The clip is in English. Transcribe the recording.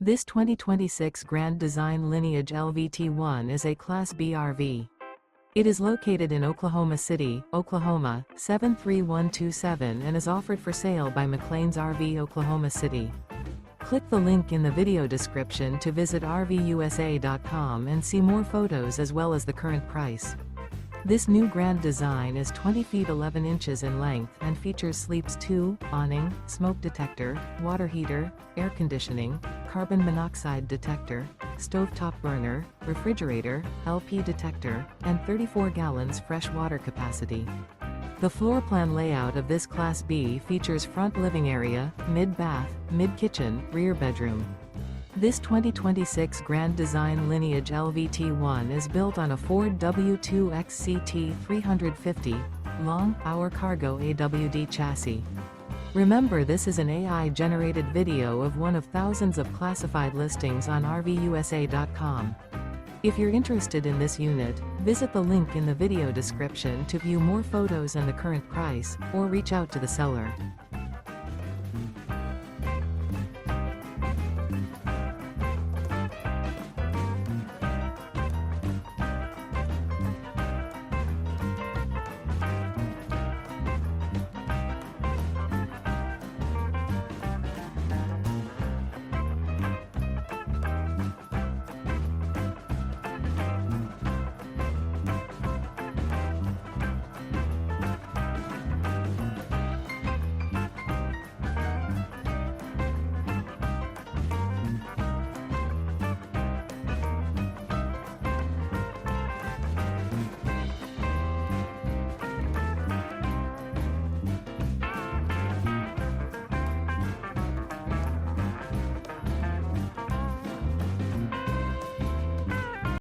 This 2026 Grand Design Lineage LVT1 is a Class B RV. It is located in Oklahoma City, Oklahoma, 73127 and is offered for sale by McClain's RV Oklahoma City. Click the link in the video description to visit RVUSA.com and see more photos as well as the current price. This new Grand Design is 20 feet 11 inches in length and features sleeps 2, awning, smoke detector, water heater, air conditioning, carbon monoxide detector, stovetop burner, refrigerator, LP detector, and 34 gallons fresh water capacity. The floor plan layout of this Class B features front living area, mid-bath, mid-kitchen, rear bedroom. This 2026 Grand Design Lineage LVT1 is built on a Ford W2XC T350, long, hour CARGO AWD chassis. Remember, this is an AI-generated video of one of thousands of classified listings on RVUSA.com. If you're interested in this unit, visit the link in the video description to view more photos and the current price, or reach out to the seller.